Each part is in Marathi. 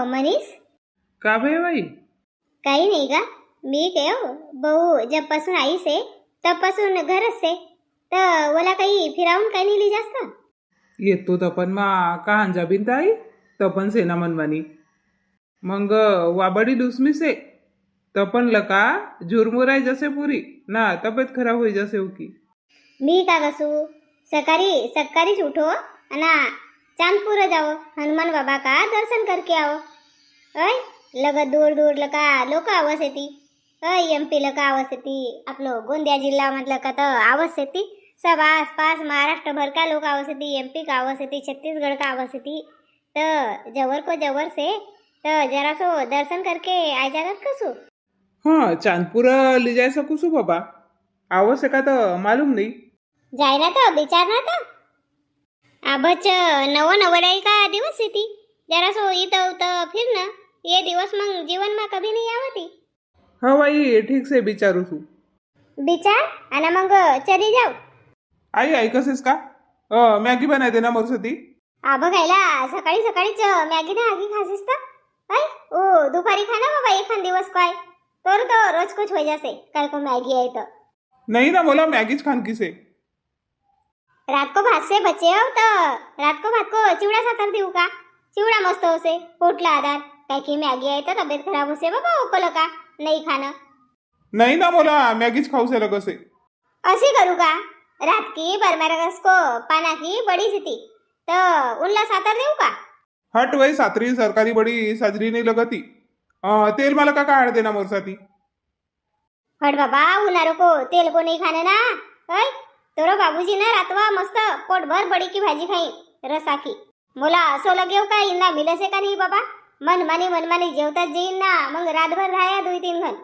मनीष, का भे बाई? काही नाही का? मी काय हो, भाऊ जबपासून आई से तबपासून घरच से तर मला काही फिरावून काही नेली जास्त. येतो तपन मा का अंजा बिन आई तपन सेना मनमानी मग वाबडी दुसमी से तपन लका झुरमुराय जसे पुरी ना तब्येत खराब होई जसे हो की. मी का कसू सकाळी सकाळीच उठो आणि चांदपूर जाओ हनुमान बाबा का दर्शन करके आओ. अय लगत दूर दूर लका लोक आवाज येती. MP लका आवाज येती. आपलं गोंदिया जिल्हा मधलं का तर आवाज येती. सब आसपास महाराष्ट्र भर का लोग आवाज येती. MP का आवाज येती. छत्तीसगढ़ का आवाज येती. तो जवर को जवर से तो जरा सो दर्शन करके आ जागत कसू. हाँ चांदपुर ले जाए सकू सु बाबा आवश्यक का तो मालूम नहीं. जाय ना तो विचार ना तो आबच नवराई का दिवस येती. जरा सो इथं उथं फिर ना ये दिवस मग जीवन में कभी नहीं आवती. हाँ भाई ठीक से विचारू सु. विचार आणि मग चली जाऊ. आई आई कसेस का मॅगी बनाय दे ना मोरसाठी. आब खायला सकाळी सकाळीच मॅगी ना आगी खासीस तर काय ओ दुपारी खाना बाबा एखाद दिवस काय तोर तो रोज कुछ हो जासे कल को मैगी है तो. नहीं ना मोला मैगीज खान की से. रात को भात से बचे हो तो रात को भात को चिवड़ा सातर देऊ का. चिवड़ा मस्त होसे पोटला आधार काय की मैगी है तो तबियत खराब होसे बाबा ओकल का नहीं खाना. नहीं ना मोला मैगीज खाऊ से लगसे. अशी करू का रात की बरमरगस को पाना की बड़ी सिटी तो उनला सातर देऊ का. हट वही सातरी सरकारी बड़ी साजरी नहीं लगती. तेल मला का काढ़ देना मोरसाठी. हट बाबा उनारो को तेल को नहीं खाने ना. ओय तोरो बाबूजी ना रातवा मस्त पोट भर बड़ी की भाजी खाई रसा की. मोला असो लगे का इंदा मिले से का नहीं बाबा. मनमानी जेवतात जेईन ना मग रातभर राया 2-3 घन.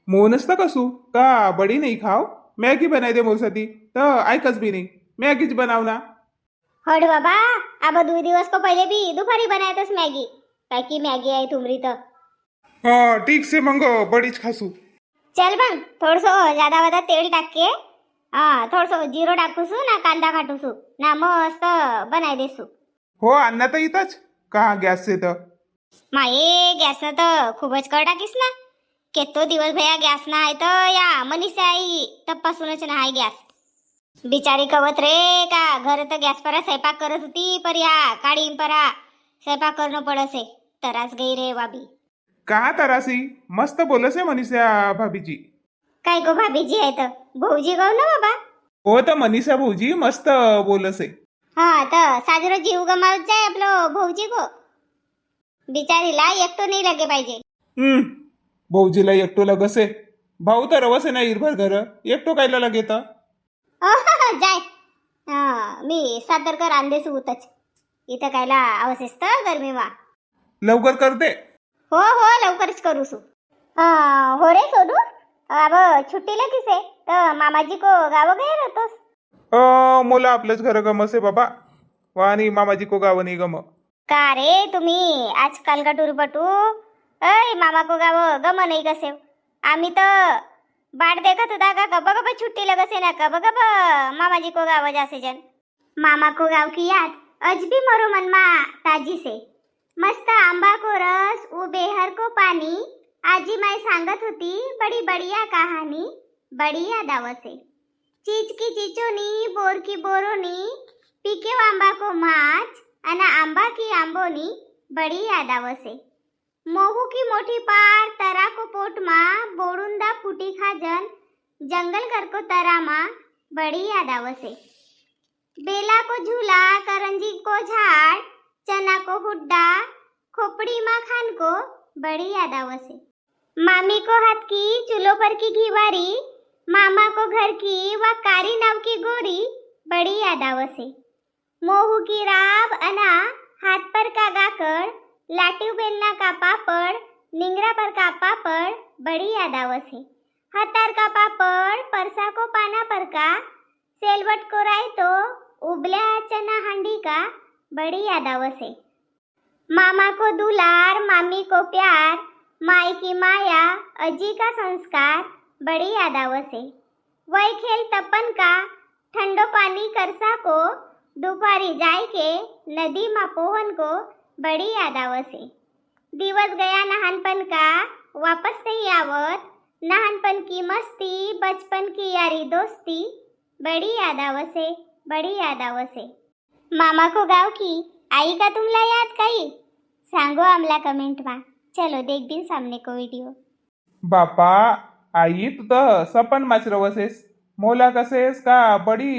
मोनस कसू का बड़ी नहीं खाओ मैगी बनाई दे मोरसाठी तर ऐकच भी नहीं मैगीज बनाव ना. हट बाबा अब 2 दिवस को पहले भी दोपहरी बनायतस मैगी काय की मैगी आहे तुमरी तर. हाँ ठीक से मंग बड़ीच खासू. चल मग थोडसो ज्यादा वदा तेल टाके थोडसो जिरो टाकूसू ना कांदा काटूसू ना मस्त बनाय देसू. हो अन्ना तर इथंच कहा गॅस से तर. माये गॅस ना तर खूपच कळ टाकीस ना. केतो दिवस भया गॅस ना आहे तर या मनीषा आई तपासूनच ना आहे गॅस. बिचारी कवत रे का घर तर गॅस परा स्वयंपाक करत होती पर या काढीन परा स्वयंपाक करणं पडसे तरास गई रे बाबी. कहा तरासी मस्त बोलसे मनीषा भाभीजी. काय गो भाभीजी आहे तर भाऊजी गो ना बाबा. हो तर मनीषा भाऊजी मस्त बोलसे. हा तर साजरो जीव गमावत जाय आपलं भाऊजी गो. बिचारीला एकटो नाही लगे पाहिजे. भाऊजीला एकटो लगसे भाऊ तर रवसे ना इरभर घर एकटो कायला लगे तर. जाय मी सादर कर आणदेस उतच इथं कायला आवश्यक तर गरमी मा. लवकर करते. हो लवकरच करू सु. हो रे सोडू अब छुट्टीला किसे तर मामाजी को गाव गए रहतोस. मोला आपलंच घर गमसे बाबा वाणी मामाजी को गाव नाही गम. का रे तुम्ही आजकाल का टूरपटू अय मामा को गाव गम नाही कसे. आम्ही तर बाट देखत होता का कब कब छुट्टी लगसे ना कब कब मामाजी को गाव जासे जन. मामा को गाव की याद आज भी मोरो मन मा ताजी से. मस्त आंबा को रस उ बेहर को पानी आजी माई सांगत होती बड़ी बढ़िया कहानी बड़ी याद आवसे. चीच की चिचोनी बोर की बोरोनी पीके आंबा को माच अना आंबा की आंबोनी बड़ी याद आवसे. मोहू की मोठी पार तरा को पोट मा बोडुंदा फूटी खाजन जंगल घर को तरा मा बड़ी याद आवसे. बेला को झूला करंजी को झाड़ चना को हुड्डा खोपड़ी मा खान को बड़ी याद आवसे. मामी को हाथ की चूल्हो पर की घीवारी मामा को घर की व कारी नाव की गोरी बड़ी याद आवसे. मोहू की राब अना हाथ पर का गाकड़ लाटी बेलना का पापड़ निंगरा पर का पापड़ बड़ी याद आवसे. हतार का पापड़ परसा को पाना पर का सेलवट को राय तो उबल्या चना हांडी का बड़ी याद आवसे. मामा को दुलार मामी को प्यार माई की माया अजी का संस्कार बड़ी याद आवसे. वही खेल तपन का ठंडो पानी करसा को दोपहरी जाय के नदी मा पोहन को बड़ी याद आवसे. दिवस गया नहानपन का, वापस नहीं आवत. नहानपन की मस्ती, बचपन की यारी दोस्ती, बड़ी याद आवसे, बड़ी याद आवसे. मामा को गाव की आई का तुमला याद काही? सांगो आमला कमेंट मा. चलो देख बिन सामने को वीडियो. बापा आई तू तर सपन माच रवसेस मोला कसेस का बडी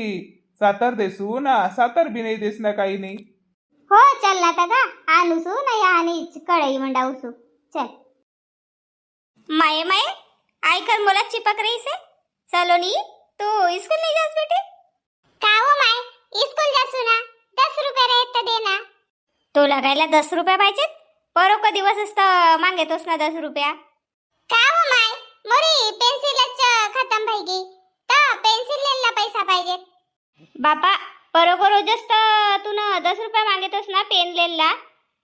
सातर देसू ना सातर बी नाही देस ना काही नाही. हो चल ना तगा आणूसू नाही आणि कढई मंडावसू. चल माये माये आई कर मोला चिपक रही से. चलो नी तू स्कूल नहीं जास बेटे? का हो माय स्कूल जासू ना. 10 रुपये रहेत तर देना. तो लगायला 10 रुपये पाहिजेत. परो का दिवस असतं मागेतोस ना 10 रुपया. का हो माय मोरी पेन्सिलच खतम भाई गई तर पेन्सिल लेला पैसा पाहिजेत. बापा परो को रोजच तर तू ना 10 रुपये मागेतोस ना पेन लेला.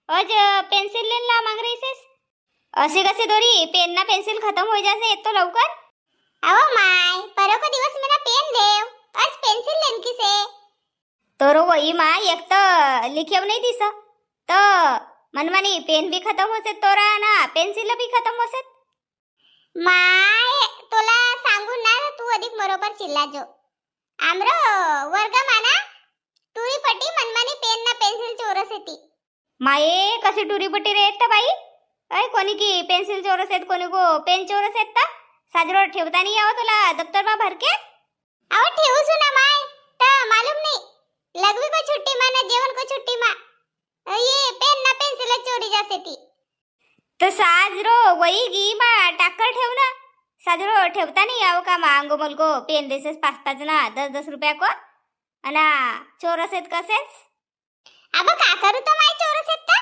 आज पेन्सिल लेला माग रहीसेस. असे कसे दोरी पेन ना पेन्सिल खतम हो जासे तो लवकर. अहो माय परो को दिवस मेरा पेन देव आज पेन्सिल लेन किसे. तोरो वही मा एक तर लिखेव नाही दिस तर मनमानी पेन भी खतम होसे तोरा ना पेन्सिल भी खतम होसे. माय तोला सांगू ना तू अधिक बरोबर चिल्ला जो. आमरो वर्ग माना टुरी पट्टी मनमानी पेन ना पेन्सिल चोरस येती. माये कशी टुरी पट्टी रे येत बाई. अय कोणी की पेन्सिल चोरस येत कोणी को पेन चोरस येत ता साजरो ठेवता नाही यावं तुला दफ्तर मा भरके. अहो ठेवू ना माय तर मालूम नाही. लगवी को छुट्टी मा ना जेवण को छुट्टी मा ये पेन ना पेन्सिल चोरी जासे ती. तर साजरो वही गी मा टाकर ठेव ना. साजरो ठेवता नाही यावं का मा अंगो मुलगो पेन देसेस 5-5 ना 10-10 रुपया को अना चोरस येत कसेस. अब का करू तो माय चोरस येत ता.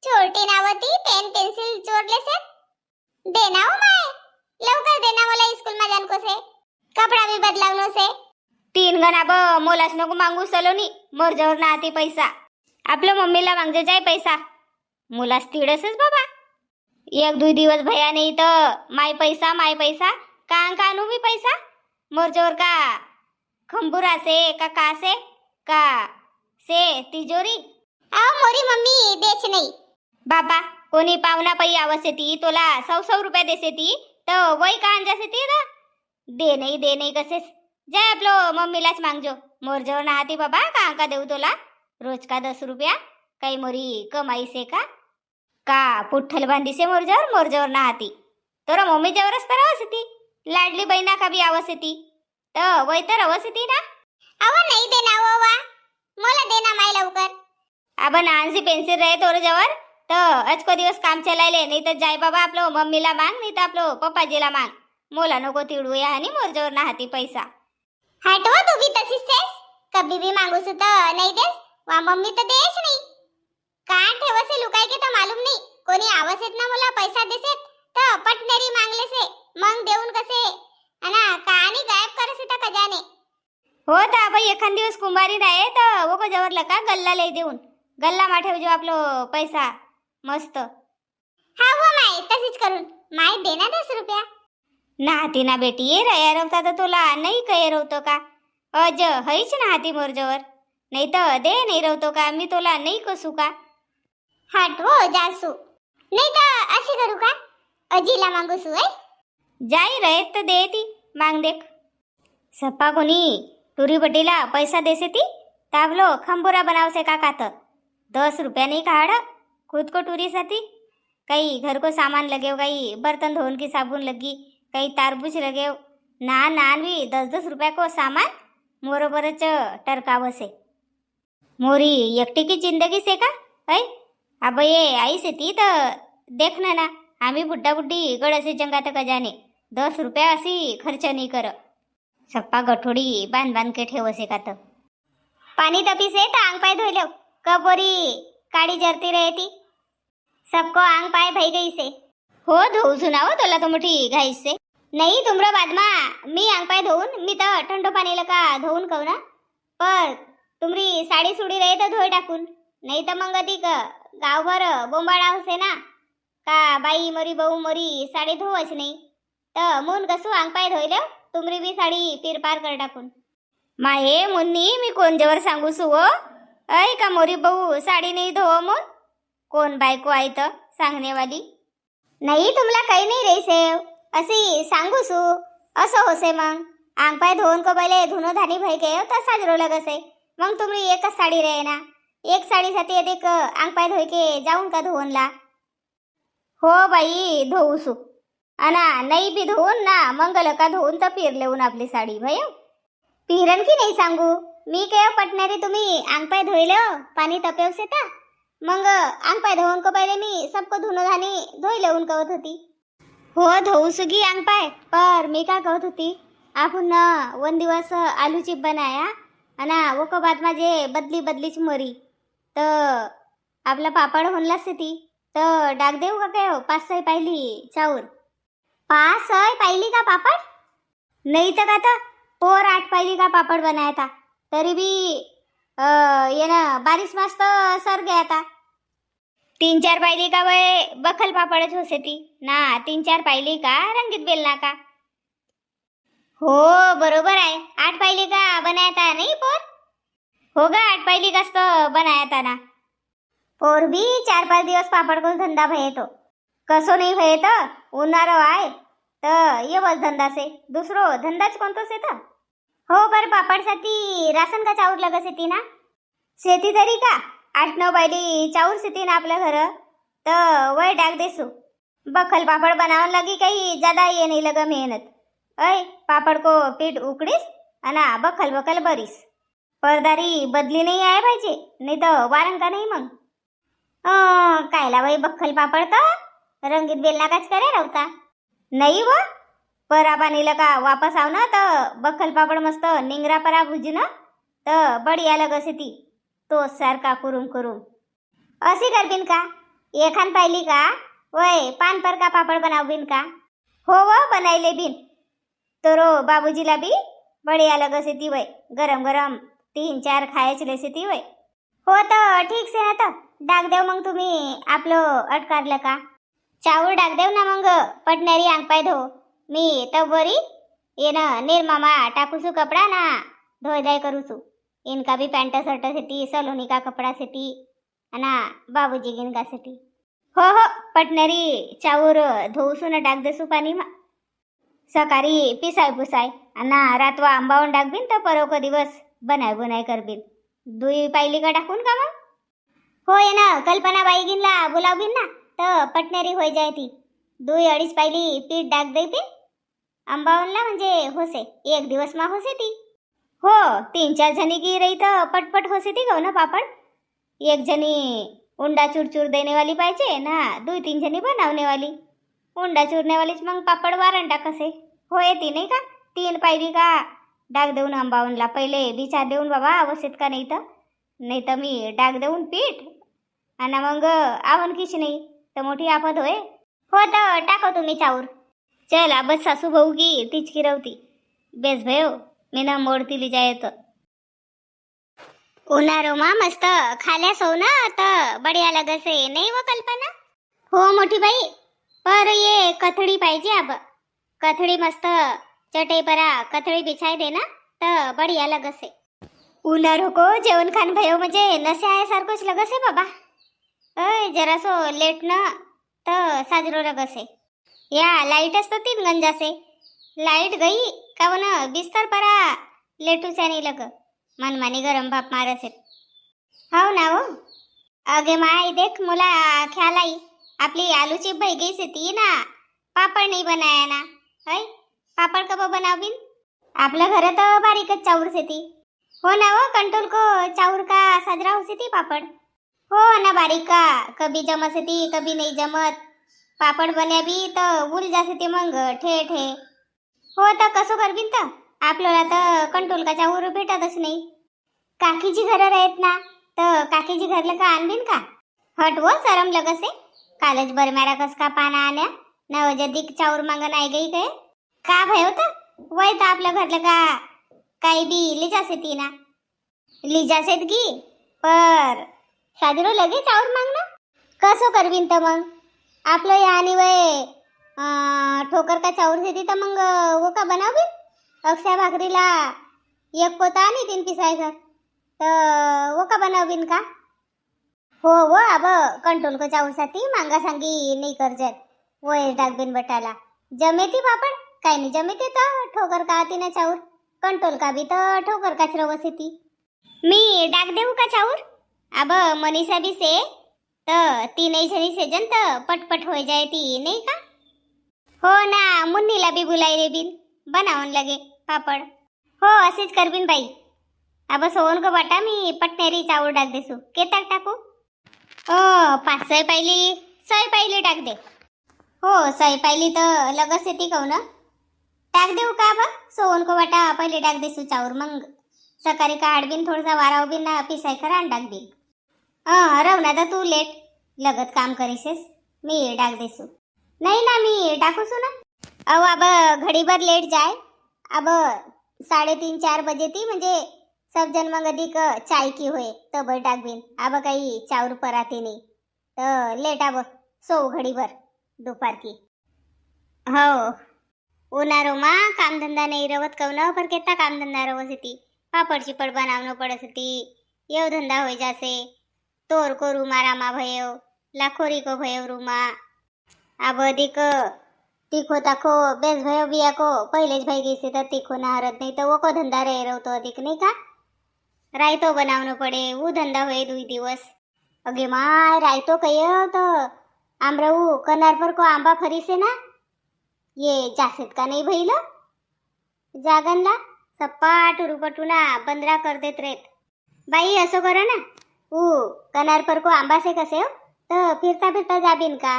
छोटी नावती पेन पेन्सिल चोरलेसेत. देना हो माय लवकर देना मला स्कूल मा जान को से. कपडा भी बदलावनो से. 3 गणा ब मोलाच नको मागू सलोनी मोरजवर ना आती पैसा. आपल्या मम्मीला मागजे जाय पैसा. मुलास तिडसच बाबा. 1-2 दिवस भया नाही तर माय पैसा का आणू मी पैसा. मोरजवर का खंबुरा से का से का से तिजोरी. अहो मोरी मम्मी देच नाही. बाबा कोणी पावना पै आवसे ती तोला 100 रुपये देसे ती तर वही का अंजासे ती ना. दे नाही कसेस. जाय आपलो मम्मीलाच मागजो. मोरजवर ना हाती बाबा का देऊ तोला रोज का 10 रुपया. काही मोरी कमाई से का पुठ्ठल बांधी से मोरजवर ना हाती. तोरा मम्मीच्यावरच तर आवसे ती. लाडली बहिणा का बी आवसे ती तर वय तर आवसे ती ना. अव नाही देना वा मला देना माय लवकर. अब नानसी पेन्सिल रहे तोर जवर तर आज को दिवस काम चलायले नाही तर जाय बाबा आपलो मम्मीला मांग नाही तर आपलो पप्पाजीला मांग. मोला नको तिडू या आणि मोरजवर ना हाती पैसा. हटवा तू भी तशीच सेस. कभी भी मांगू सु तर नाही देस वा मम्मी तर देस नाही. का ठेवसे लुकाय के तर मालूम नाही. कोणी आवसेत ना मला पैसा देसेत तर पटनेरी मांगले से मग देऊन कसे अना कहाणी गायब करसे तर खजाने. हो ता बाई एखाद दिवस कुंभारी राहे तर वो को जवर लका गल्ला लई देऊन गल्ला मा ठेवजो आपलो पैसा मस्त. हा वो माय तशीच करून माय देना 10 रुपया. नाती ना बेटी ये रया रवता तर तुला नाही काय रवतो का. अज हईच ना हाती मोरजवर नाही तर दे नाही रवतो का मी तुला नाही कसू का. हटवो जासू नाही तर अशी करू का अजीला मागूसू. जाई रहे तर दे ती मांग देख. सप्पा कोणी टुरी बटीला पैसा देसे ती तावलो खंबुरा बनावसे का तर 10 रुपया नहीं काढ़ खुद को टूरी साथी. कहीं घर को सामान लगे, कहीं बर्तन धोने की साबुन लगी, कहीं तारबूज लगे. नान भी 10-10 रुपया को सामान मोरोबरच टरकावसे. मोरी एकटी की जिंदगी से का ऐ. अब ये आई से ती तर देखना ना आम्ही बुड्ढा बुड्ढी गड़से जंगा तक जाने 10 रुपया असी खर्च नहीं कर. सप्पा गठोडी बांध के ठेवसे का तर. पानी तपी से तो आंग पाय धोई लो कपोरी काड़ी जरती रहती. सबको आंग पाय भई गई से. हो धोऊ सुनावो तोला तो मोठी घाई से. नाही तुमरा बादमा मी आंग पाय धोऊन मी तर ठंडो पाणी लका धोऊन कहू ना. पर तुमरी साडी सुडी रहे तर धोई टाकून नाही तर मग अधिक गावभर बोंबाळा होसे ना का बाई मोरी बहु मोरी साडी धोवच नाही तर मून कसू आंग पाय धोईलो तुमरी बी साडी पिरपार कर टाकून. माये मुन्नी मी कोण जवर सांगू सु हो ऐ का मोरी बहु साडी नाही धोव मून. कोण बायको आई तर सांगनेवाली. नाही तुम्हाला काही नाही रे सेव, अशी सांगू सू असं होसे. मग अंग पाय धुवून को पहिले धुनो धानी भय के तसाच रोला कसे. मग तुम्ही एकच साडी रे ना, एक साडीसाठी अधिक अंग पाय धुई के जाऊन का धुवनला. हो बाई धुवू सू अना नाही बी धुवून ना मंगल का धुवून तर पीर लेऊन आपली साडी भय. पिरण की नाही सांगू मी काय पटणारी. तुम्ही अंग पाय धुईले पाणी तपेवसे ता मग अंग पाय धुवून को पहिले मी सबको धुनो धानी धोई लेऊन कहत होती. हो धुवू सुगी अंग पाय. पर मी काय कहत होती, आपण वन दिवस आलू चिप बनाया अना वो को बाद माझे बदली बदलीच मरी तर आपला पापड होनला से ती तर डाक देऊ का काय. 5-6 पाहिली चाऊर. 5-6 पाहिली का पापड. नाही तर का तर पोर 8 पाहिली का पापड बनाया था. तरी बी ये ना 22 मास तर सर गया था. 3-4 पाहिली का वय बखल पापडच होसे ती ना. 3-4 पाहिली का रंगीत बेलना का. हो बरोबर आहे. 8 पाहिली का बनाया था नाही पोर. हो गा 8 पाहिली काच तर बनाया था ना. पोर भी 4-5 दिवस पापड को धंदा भये तो कसो नाही भये तर उन्हाळो आहे तर ये बस धंदा से दुसरो धंदाच कोणतो से तर. हो पर पापडसाठी राशन का चाऊर लगस येते ना. शेती तरी का 8-9 पाहिली चाऊर शेती ना आपल्या घर तर वय टाक देसू. बखल पापड बनावन लगी काही ज्यादा ये नाही लगा मेहनत. अय पापड को पीठ उकड़ीस अना बखल बखल बरीस. परदारी बदली नाही आहे पाहिजे नाही तर वारंग का नाही. मग कायला बाई बखल पापड तर रंगीत बेलना काच करे रावता नाही व. परा पाणीला का वापस आव ना तर बखल पापड मस्त निंगरा परा भुजी ना तर बढिया लगसे ती तो सारखा कुरुम कुरुम. अशी करबीन का एखान पाहिली का वय पान पर का पापड बनाव बिन का. हो व बनायले बिन तरो बाबूजीला बी बढिया लगसे ती वय. गरम गरम 3-4 खायच लेसे ती वय. हो तर ठीक से ना तर डाक देव मग तुम्ही आपलं अटकारलं का. चावूर डाक देव ना मग पटणारी अंग पाय धो. मी तब बरी ये ना निर्मामा टाकूसू कपडा ना धोय धाय करूसू. इनका भी पॅन्ट शर्ट सेटी सलोनी का कपडा सेटी अना बाबूजी गिनका सेटी. हो हो पटणारी चावूर धोऊसू ना डाक देसू पाणी मा. सकाळी पिसाय पुसाय अना रातवा आंबावून टाकबीन तर परोक दिवस बनाय बुनाय करबीन. दुई पाहिली का टाकून का मग. हो ये ना कल्पना बाई गिनला बोलावबीन ना तर पटणारी होय जाय ती. 2-2.5 पाहिली पीठ डाक देबीन आंबावनला म्हणजे होसे 1 दिवस मा होसे ती. हो 3-4 जणी की रही तर पटपट होसे ती गो ना पापड. एक जणी उंडा चूर देने वाली पाहिजे ना 2-3 जणी बनावने वाली. उंडा चूरने वालीच मग पापड वारण टाकसे हो येते नाही का. 3 पाहिली का डाक देऊन आंबावनला पहिले विचार देऊन बाबा आवश्यक का नाही तर मी डाक देऊन पीठ आणि मग आवण किशी नाही तर मोठी आपत होय. हो तर टाको तुम्ही चाऊर. चल आबत सासू भाऊ की तिचकी रवती बेस भयो मी ना मोडती ली जाय तर. उन्हाळो मा मस्त खाल्या सो ना तर बढिया लगसे नाही व कल्पना. हो मोठी बाई पर ये कथड़ी पाहिजे. अब कथड़ी मस्त चटई परा कथड़ी बिछाय दे ना तर बढिया लगसे. उन्हाळो को जेवण खान भयो म्हणजे नसे आहे सारखंच लगसे बाबा. अय जरासो लेट ना तर साजरो लगसे. या लाईटच तर 3 गंजासे. लाईट गई का वन बिस्तर परा लेटूच्या नाही लग मनमानी गरम भाप मारसे. हो ना हो अगे माय देख मला ख्याल आई आपली आलूची भाई गई से ती ना पापड नाही बनाया ना. है पापड कब बनावीन. आपल्या घर तर बारीकच चाऊर से ती. हो ना वो कंट्रोल को चाऊर का साजरा होसे ती पापड. हो ना बारीक का कभी जमत ती कभी नहीं जमत. पापड बन्या बी तर उल जासे ती मग ठे ठे. हो तर कसं करबीन तर आपल्याला तर कंट्रोल का चाऊर भेटतच नाही. काकीची घर राहत ना तर काकीची घरला का आणबीन का. हट वो सरम लगसे कालच बरम्यारा कस का पाना आल्या नवजदिक चाऊर मांग नाही गई काय का भय होता. वय तर आपल्या घरला का काही बी लिजासे ती ना लिजासेत की पर साजरो लगे चाऊर मागणं कसं करबीन तर मग आपलं या आणि वय ठोकर का चाऊर देती तर मग वो का बनावीन. अक्षय भाकरीला 1 पोता आणि 3 पिसाय घर तर वो का बनावीन का. हो वो अब कंट्रोल को चाऊ साथी मांगा सांगी नहीं कर जात वो डाकबिन बटाला जमेती पापड़ काय नहीं जमेते तो ठोकर का आती ना चाऊर कंट्रोल का भी तो ठोकर का रवसेती मी डाक देऊ का चाऊर अब मनीषा भी से तर तीनही जणी सेजन तर पटपट हो जाए ती नाही का हो ना मुन्नीला बी बुलाई रे बिन बनावून लगे पापड हो असेच करबिन बाई अब सोन को बटा मी पटनेरी चावल डाक देसू केताक टाकू ओ 500 पाहिली 6 पाहिली टाक दे हो 6 पाहिली तर लगस येते कहू ना टाक देऊ का बा सोन को बटा पहिले टाक देसू चावर मग सकाळी काढ बिन थोडासा वाराव बिन ना पिसाय खरा आणि टाक बिन रवना तर तू लेट लगत काम करीसेस मी डाक देसू नहीं ना मी डाकूसू ना अब अब घड़ी भर लेट जाए अब 3:30-4 बजे थी म्हणजे सब जन मग अधिक चाय की होए तब डाक बिन अब काही चावर पर आते नहीं तो लेट अब सो घड़ी भर दोपहर की हो उन्हारो मा काम धंदा नहीं रवत कवना पर केता काम धंदा रवस होती पापड़ चिपड़ बनावनो पड़स होती यो धंधा हो जासे तोर को रूमा रामा भयो लाखोरी को भयो रूमा अब अधिक तीखो ताखो बेस भयो बिया को पहिलेच भाई गई से तर तीखो ना हरत नहीं तो वो को धंदा रहे रहो तो अधिक नहीं का रायतो बनावनो पड़े वो धंदा होए 2 दिवस अगे माय रायतो कयो तो आमरऊ कनार पर को आंबा फरी से ना ये जासेत का नहीं भइल जागनला सपाट रुपटुना बंदरा कर देत रेत बाई असो करो ना कनार पर को आंबा से कसे हो तो फिरता फिरता जाबिन का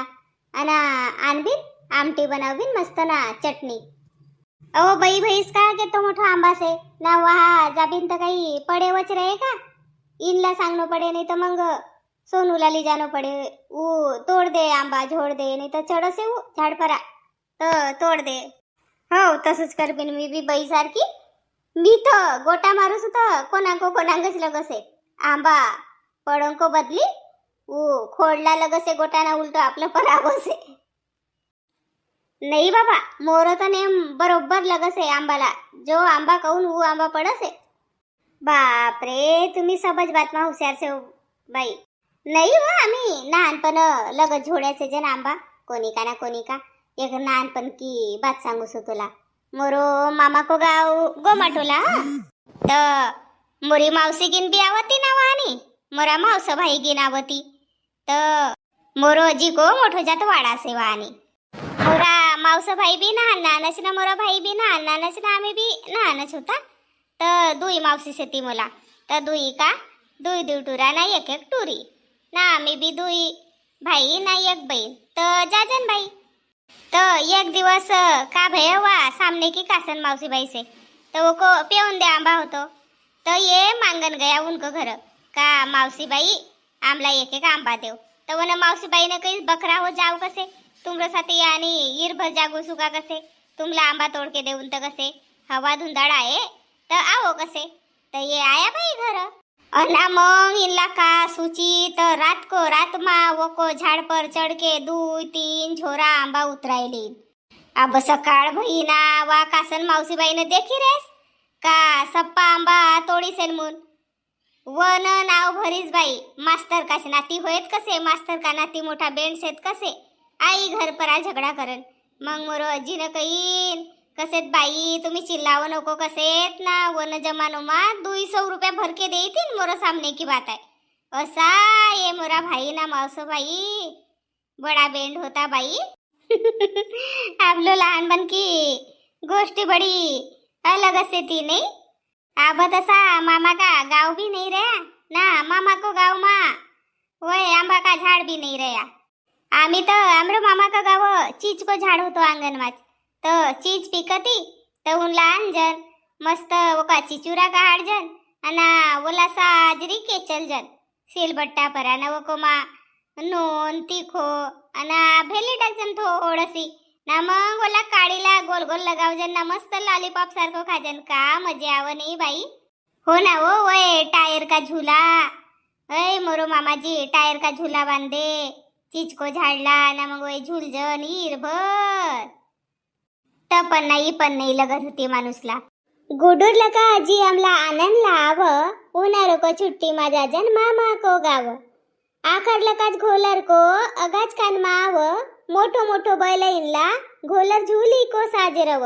अना आनबिन आमटी बनावबिन मस्त ना चटणी अहो बाई भैस का के तो मोठा आंबा से ना वहा जाबिन तर काही पडेवच रहे का इनला सांगनो पडे नाही तर मग सोनूला ली जानो पडे तोड दे आंबा झोड दे नाही तर चढसे झाड परा तर तोड दे हो तसंच करबिन मी बी बाई सारखी मी तर गोटा मारूस तर कोणांगच लगसे आंबा पड़ों बदली खोडला लगसे गोटाना उलटो आपलं परागोसे नहीं बाबा मोरो तो नेम बरोबर लगसे आंबाला जो आंबा कहून वो आंबा पडसे बाप रे तुम्ही सबज बात मा हुशार से हो बाई नाही हो आम्ही लहानपण लगत झोड्याचे जन आंबा कोणी का एक लहानपण की बात सांगू सो तुला मोरो मामा को गाव गोमाटोला तर मोरी मावशी गिन बी आवती ना वानी मोरा मावस भाई गिन आवती तर मोरो जी को मोठो जात वाडा से वानी मोरा मावस भाई बी नानच ना मोरा भाई बी नानच ना आम्ही बी नानच होता तर दुई मावशी से ती मला तर दुई टुरा ना एक टुरी ना आम्ही बी दुई भाई ना एक बहीण तर जाजन भाई तर एक दिवस का भय वा सामने की कासन मावसी भाई से तो वो को पेऊन दे आंबा होतो तो ये मांगन गया उनको घर का मौसी बाई आमला एक आंबा देव तो वो मौसी बाई ने कही बकरा हो जाओ कसे तुमरे साथी आणि ईरभर जागो सुका कसे तुमला आंबा तोड़ के देऊन तर कसे हवा धुंदाड़ा आहे तर आओ कसे तर ये आया बाई घर अना मग इनला का सूची तर रात मा वो को झाड़ पर चढ़ के 2-3 झोरा आंबा उतरायली अब सकाळ भईना वा कासन मौसी बाई ने देखी रेस का सप्पा आंबा तोड़ी सेलमुन वन नाव भरीस बाई मास्तर का नाती होयत कसे मास्तर का नाती मोठा बेंड सेत कसे आई घर पर आ झगड़ा करन मग मोरो अज्जी न कहीन कसेत बाई तुम्ही चिल्लाव नको कसेत ना वन जमानो मा 200 रुपया भर के देतीन मोरो सामने की बात है असा ये मोरा भाई ना मावसो भाई बड़ा बेंड होता बाई आप लो लहानपण की गोष्टी बड़ी अलग से थी नहीं अब तसा मामा का गाँव भी नहीं रहा ना मामा को गाँव में वो आंबा का झाड़ भी नहीं रहा आम्ही तो आमरो मामा का गाव चीज को झाड़ होतो आंगन में तो चीज पिकती तो उनला जन मस्त वो का चिचुरा का हाड़ जन अना वोला साजरी केचल जन सिलबट्टा परा ना वो को मा नोन तीखो अना भेली टाकजन थोडसी ना मग बोला काळीला गोल गोल लगावजन ना मस्त लॉलीपॉप सारखं खाजन का मजा आव नाही बाई हो ना वो वय टायर का झूला अय मोरो मामाजी टायर का झूला बांधे चीज को झाडला ना मग वय झूलजन ईर भर पण नाही लगत होती माणूसला गुडूर लका आजी आमला आनंद लाव उन्हाळो को छुट्टी माझा जन मामा को गाव आखरला काच घोलर को अगाच कान माव मोठो मोठो बैलईनला घोलर झूली को साजरव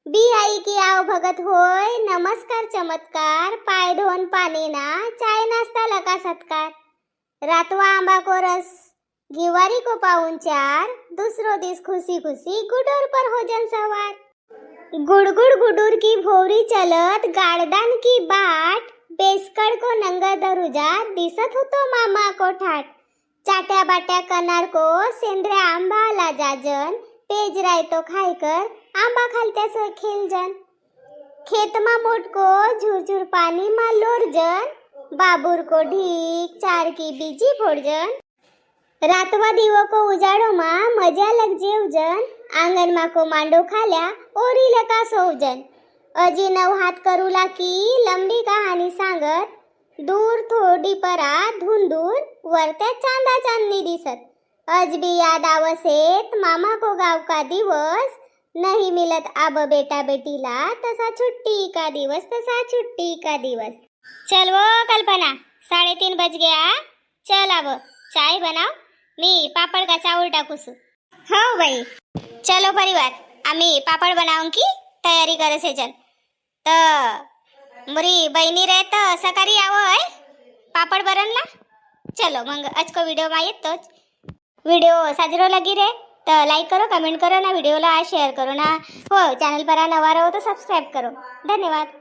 बी आई की आव भगत होय नमस्कार चमत्कार पाय धोन पाणी ना चाय नाश्ता लका सत्कार रातवा आंबा को रस गिवारी को पाऊन चार दूसरो दिस खुशी खुशी गुडोर पर हो जन सवार गुड़गुड़ गुडूर की भोवरी चलत गाड़दान की बाट बेसकड़ को नंगा दरुजा दिसत होतो मामा को ठाट चाट्या बाट्या कनार को सेंद्रे आंबा ला जाजन पेज राय तो खाईकर आंबा खालत्या सो खेलजन खेत मा मोट को झुरझुर पानी मा लोरजन बाबूर को ढीक चार की बीजी फोड़जन रातवा दिवो को उजाड़ो मा मजा लग जेवजन आंगन मा को मांडो खाल्या ओरी लका सोवजन अजी नव हात करूला की लंबी कहानी सांगत दूर थोडी परा धुंदूर वरत्या चांदा चांदनी दिसत आज भी याद आवसेत मामा को गाव का दिवस नहीं मिलत अब बेटा बेटीला तसा छुट्टी का दिवस चल वो कल्पना 3:30 बज गया चल अब चाय बनाओ मी पापड़ का चावल टाकूसू हो बाई चलो परिवार आम्ही पापड़ बनाऊं की तयारी करे से चल तर मुरी बहिणी रे तर सकाळी आवय पापड़ बरनला चलो मग आज को व्हिडिओ मा येतोच व्हिडिओ साजरो लगी रे तो लाइक करो कमेंट करो ना वीडियो ला शेयर करो ना हो चैनल पर नवा रहो तो सब्सक्राइब करो धन्यवाद।